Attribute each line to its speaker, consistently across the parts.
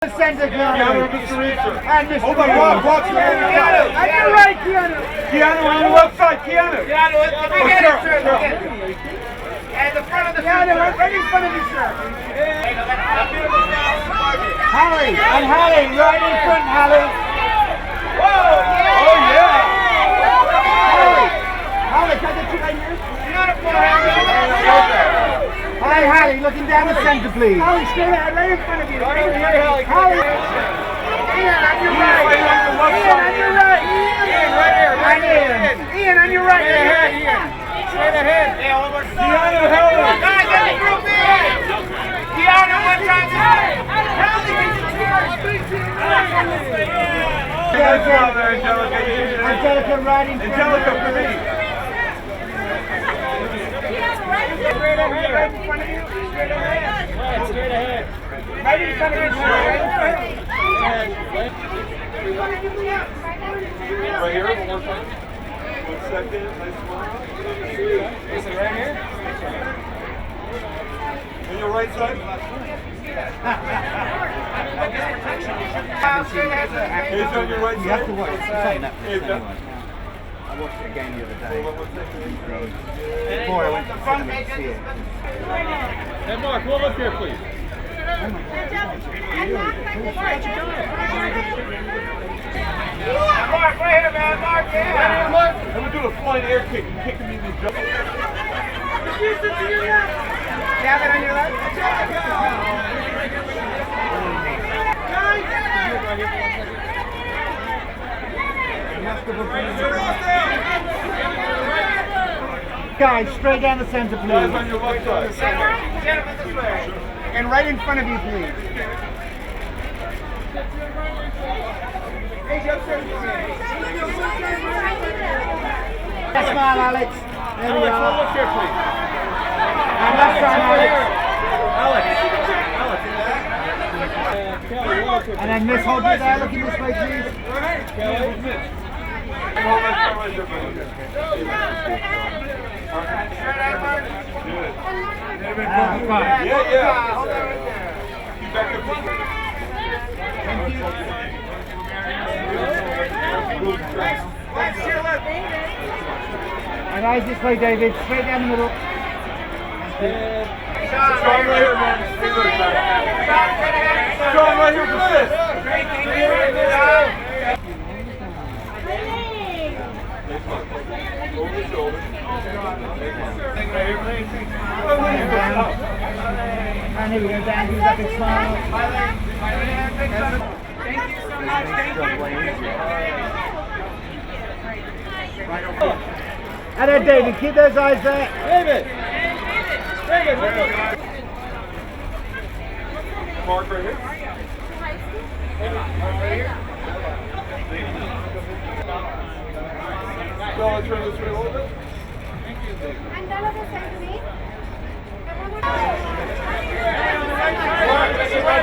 Speaker 1: Center
Speaker 2: Keanu, Mr. Reeser.
Speaker 1: And Mr.
Speaker 2: Hold on, walk.
Speaker 1: Keanu. On your right, Keanu.
Speaker 2: Keanu, on the left side, Keanu.
Speaker 1: Keanu, let me get it, sir. And the front of the Keanu, right in front of you, sir. Hallie, and Hallie, right in front, Hallie.
Speaker 2: Whoa! Oh, yeah.
Speaker 1: Hallie, can I get you right here? Hi, Hallie, looking down the center, please. Hallie, straight out, right in front of you.
Speaker 2: Right over here, Hallie.
Speaker 1: Hallie. Ian, on your right. Ian, on your right.
Speaker 2: Ian, right here.
Speaker 1: And Ian, on your right.
Speaker 2: Straight ahead, Ian. Straight ahead. Keanu, Hallie.
Speaker 1: Guys, let me group in. Keanu, one time. Hallie, get your chairs.
Speaker 2: Nice job there, Angelica.
Speaker 1: Angelica, right in front.
Speaker 2: Angelica, for me.
Speaker 1: Straight ahead, right in front of you. Straight ahead.
Speaker 2: Straight ahead.
Speaker 1: Right in front of you. Right in front of you.
Speaker 2: Right here, one more time. 1 second, nice smile. Is it right here? On your right side? Is on your right side?
Speaker 1: You have to watch. I'm saying that
Speaker 2: Is that?
Speaker 1: I watched it again the other day. Before I went to the cinema to see it.
Speaker 2: Hey, Mark, come up here, please.
Speaker 1: Mark, right here, man. Mark, yeah.
Speaker 2: And we're doing a flying air kick. You're kicking me in these jumps.
Speaker 1: You have it on your left? Guys, straight down the center, please.
Speaker 2: Guys on your right side.
Speaker 1: Gentlemen, this way. And right in front of you, please. Smile, Alex. There we
Speaker 2: Alex,
Speaker 1: are.
Speaker 2: look here, please.
Speaker 1: And left side, Alex. And then Miss, hold it there. Looking this way, please.
Speaker 2: Yeah. Hold that right there. Keep back up.
Speaker 1: And eyes this way, David. Straight down the middle.
Speaker 2: Strong right here, man. Strong right here with the fist. Over the shoulder.
Speaker 1: And here we go, down, give us that big smile.
Speaker 3: Thank you so much. Thank you.
Speaker 1: And then David, keep those eyes there.
Speaker 2: David, Mark right here. So let's turn this way a little bit.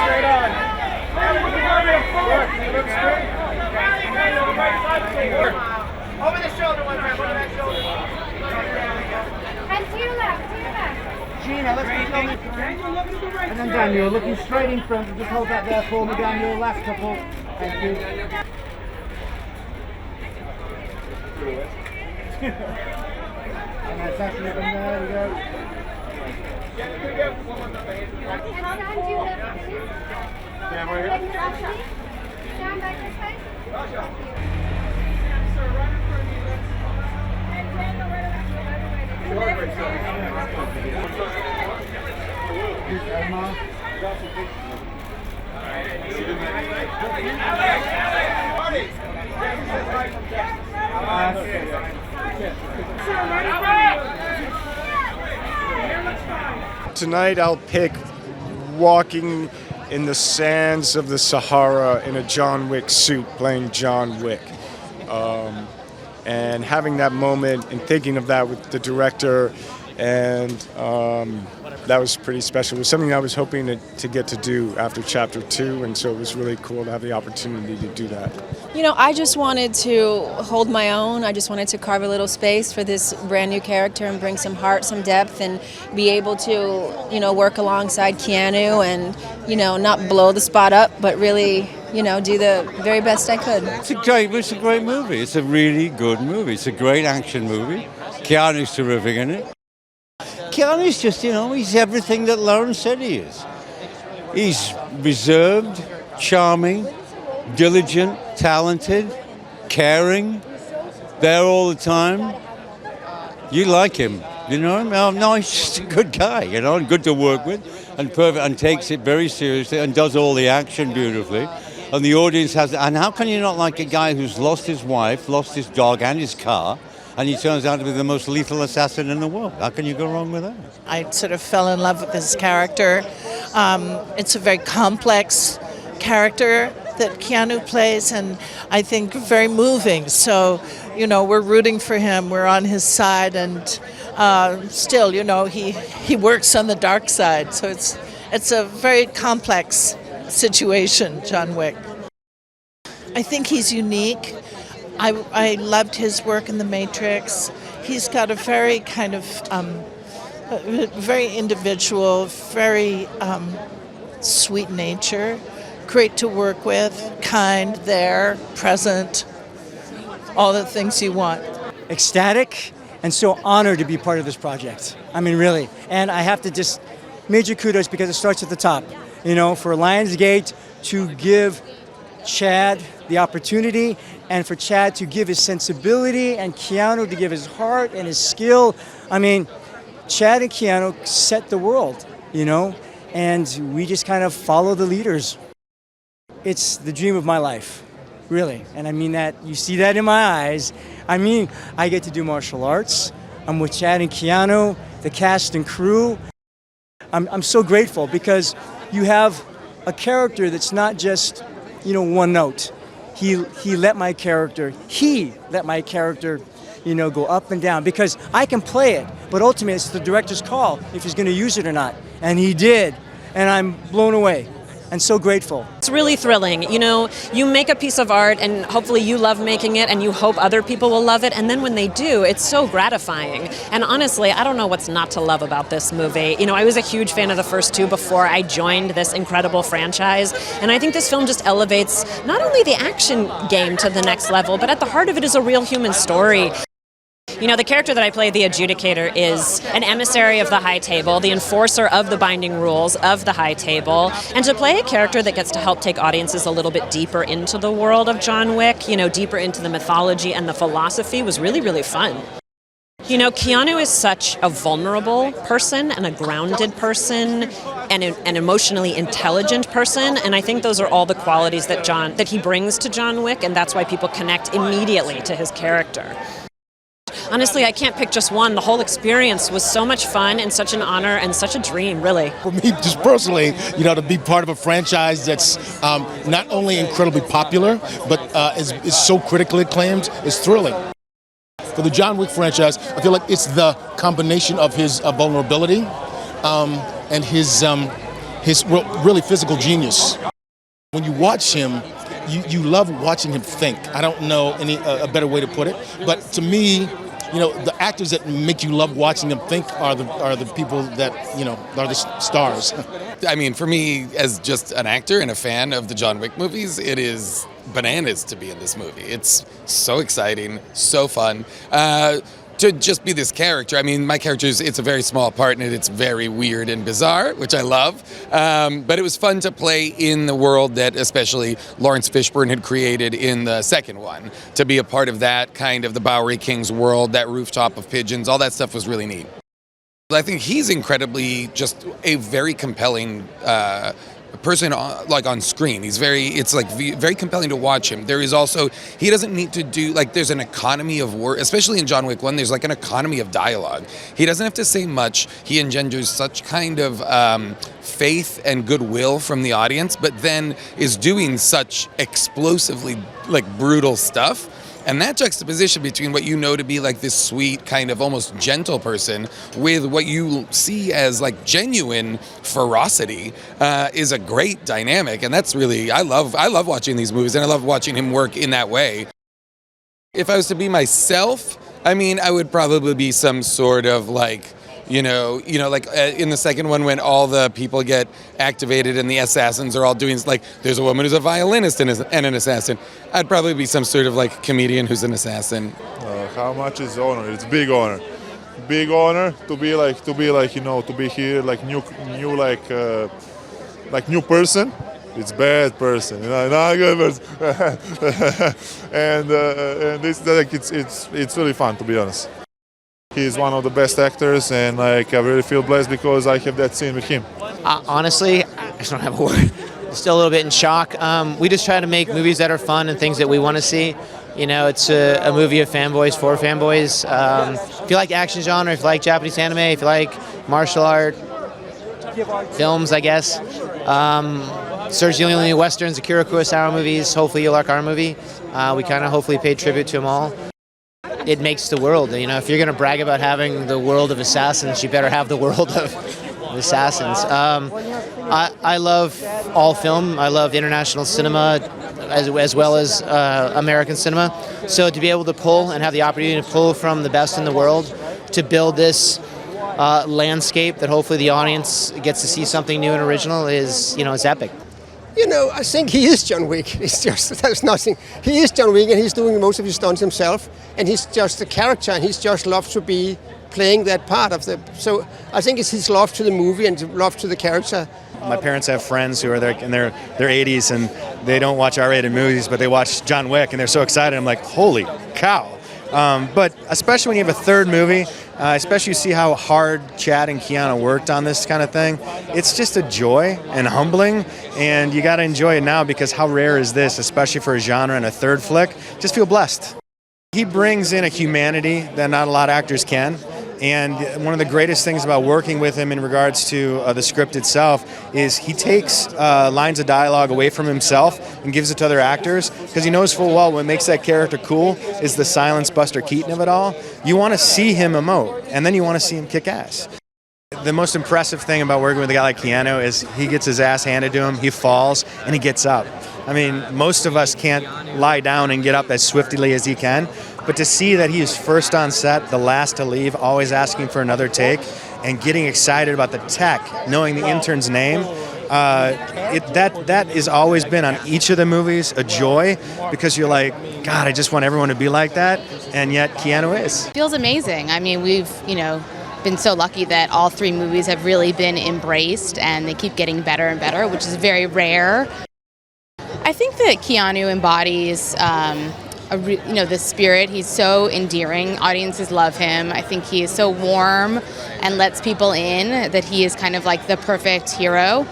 Speaker 3: Straight on.
Speaker 1: Over the shoulder, one time, over that shoulder.
Speaker 3: And to your left,
Speaker 1: Gina, let's go. And then Daniel, looking straight in front. Just hold that there for me, Daniel. Last couple. Thank you. And that's actually from there we go.
Speaker 2: Stand right here.
Speaker 3: Stand back this way.
Speaker 1: Here's Emma.
Speaker 4: Tonight I'll pick walking in the sands of the Sahara in a John Wick suit, playing John Wick. And having that moment and thinking of that with the director and that was pretty special. It was something I was hoping to get to do after Chapter 2, and so it was really cool to have the opportunity to do that.
Speaker 5: You know, I just wanted to hold my own. I just wanted to carve a little space for this brand new character and bring some heart, some depth, and be able to, you know, work alongside Keanu and, you know, not blow the spot up, but really, you know, do the very best I could.
Speaker 6: It's a great movie. It's a really good movie. It's a great action movie. Keanu's terrific in it. Keanu's just, you know, he's everything that Lauren said he is. He's reserved, charming, diligent, talented, caring, there all the time. You like him, you know? No, he's just a good guy, you know, and good to work with, and perfect, and takes it very seriously, and does all the action beautifully. And the audience has, and how can you not like a guy who's lost his wife, lost his dog, and his car, and he turns out to be the most lethal assassin in the world? How can you go wrong with that?
Speaker 7: I sort of fell in love with his character. It's a very complex character that Keanu plays, and I think very moving. So, you know, we're rooting for him. We're on his side, and still, you know, he works on the dark side. So it's a very complex situation, John Wick. I think he's unique. I loved his work in The Matrix. He's got a very kind of very individual, very sweet nature. Great to work with, kind, there, present, all the things you want.
Speaker 8: Ecstatic and so honored to be part of this project. I mean, really. And I have to just major kudos because it starts at the top. You know, for Lionsgate to give Chad the opportunity, and for Chad to give his sensibility, and Keanu to give his heart and his skill. I mean, Chad and Keanu set the world, you know, and we just kind of follow the leaders. It's the dream of my life, really. And I mean that, you see that in my eyes. I mean, I get to do martial arts. I'm with Chad and Keanu, the cast and crew. I'm so grateful because you have a character that's not just, you know, one note. He let my character, you know, go up and down because I can play it, but ultimately it's the director's call if he's going to use it or not. And he did, and I'm blown away. And so grateful.
Speaker 9: It's really thrilling. You know, you make a piece of art and hopefully you love making it and you hope other people will love it, and then when they do, it's so gratifying. And honestly, I don't know what's not to love about this movie. You know, I was a huge fan of the first two before I joined this incredible franchise, and I think this film just elevates not only the action game to the next level, but at the heart of it is a real human story. You know, the character that I play, the Adjudicator, is an emissary of the High Table, the enforcer of the binding rules of the High Table, and to play a character that gets to help take audiences a little bit deeper into the world of John Wick, you know, deeper into the mythology and the philosophy was really, really fun. You know, Keanu is such a vulnerable person and a grounded person and an emotionally intelligent person, and I think those are all the qualities that he brings to John Wick, and that's why people connect immediately to his character. Honestly, I can't pick just one. The whole experience was so much fun and such an honor and such a dream, really.
Speaker 10: For me, just personally, you know, to be part of a franchise that's not only incredibly popular, but is so critically acclaimed is thrilling. For the John Wick franchise, I feel like it's the combination of his vulnerability and his really physical genius. When you watch him, you love watching him think. I don't know a better way to put it, but to me, you know, the actors that make you love watching them think are the people that, you know, are the stars.
Speaker 11: I mean, for me, as just an actor and a fan of the John Wick movies, it is bananas to be in this movie. It's so exciting, so fun. To just be this character. I mean, my character it's a very small part in it. It's very weird and bizarre, which I love. But it was fun to play in the world that especially Lawrence Fishburne had created in the second one. To be a part of that kind of the Bowery King's world, that rooftop of pigeons, all that stuff was really neat. I think he's incredibly just a very compelling person on screen. It's very compelling to watch him. There is also, he doesn't need to do, there's an economy of word, especially in John Wick 1, there's an economy of dialogue. He doesn't have to say much. He engenders such kind of faith and goodwill from the audience, but then is doing such explosively brutal stuff And that juxtaposition between what you know to be like this sweet, kind of almost gentle person with what you see as like genuine ferocity is a great dynamic. And that's really, I love watching these movies, and I love watching him work in that way. If I was to be myself, I mean, I would probably be some sort of like, like in the second one when all the people get activated and the assassins are all doing, like, there's a woman who's a violinist and an assassin. I'd probably be some sort of like comedian who's an assassin.
Speaker 2: How much is honor? It's big honor. Big honor to be here, like new person. It's bad person, not a good person. and this, like, it's really fun, to be honest. He's one of the best actors, and like I really feel blessed because I have that scene with him.
Speaker 12: Honestly, I just don't have a word. Still a little bit in shock. We just try to make movies that are fun and things that we want to see. It's a movie of fanboys for fanboys. If you like action genre, if you like Japanese anime, if you like martial art films, I guess. Sergio Leone westerns, Akira Kurosawa movies. Hopefully you'll like our movie. We kind of hopefully paid tribute to them all. It makes the world. If you're going to brag about having the world of assassins, you better have the world of assassins. I love all film. I love international cinema as well as American cinema. So to be able to pull and have the opportunity to pull from the best in the world to build this landscape that hopefully the audience gets to see something new and original is epic.
Speaker 13: I think he is John Wick. It's just, there's nothing. He is John Wick, and he's doing most of his stunts himself, and he's just a character, and he's just loves to be playing that part of the. So I think it's his love to the movie and love to the character.
Speaker 14: My parents have friends who are in their 80s, and they don't watch R-rated movies, but they watch John Wick, and they're so excited. I'm like, holy cow. But especially when you have a third movie, especially you see how hard Chad and Keanu worked on this kind of thing, it's just a joy and humbling, and you got to enjoy it now because how rare is this, especially for a genre and a third flick? Just feel blessed. He brings in a humanity that not a lot of actors can. And one of the greatest things about working with him in regards to the script itself is he takes lines of dialogue away from himself and gives it to other actors because he knows full well what makes that character cool is the silence Buster Keaton of it all. You want to see him emote, and then you want to see him kick ass. The most impressive thing about working with a guy like Keanu is he gets his ass handed to him, he falls, and he gets up. I mean, most of us can't lie down and get up as swiftly as he can, but to see that he is first on set, the last to leave, always asking for another take, and getting excited about the tech, knowing the intern's name, that has always been on each of the movies a joy because you're like, God, I just want everyone to be like that, and yet Keanu is.
Speaker 15: It feels amazing. I mean, we've, been so lucky that all three movies have really been embraced and they keep getting better and better, which is very rare. I think that Keanu embodies the spirit. He's so endearing. Audiences love him. I think he is so warm and lets people in that he is kind of like the perfect hero.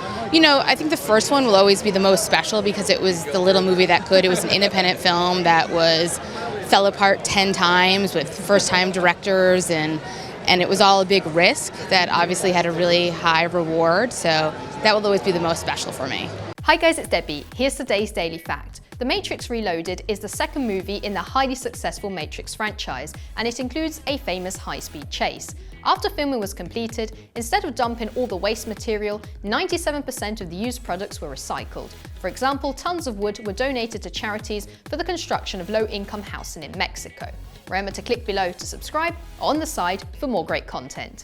Speaker 15: I think the first one will always be the most special because it was the little movie that could. It was an independent film that fell apart 10 times with first-time directors, and it was all a big risk that obviously had a really high reward. So that will always be the most special for me.
Speaker 16: Hi guys, it's Debbie. Here's today's Daily Fact. The Matrix Reloaded is the second movie in the highly successful Matrix franchise, and it includes a famous high-speed chase. After filming was completed, instead of dumping all the waste material, 97% of the used products were recycled. For example, tons of wood were donated to charities for the construction of low-income housing in Mexico. Remember to click below to subscribe or on the side for more great content.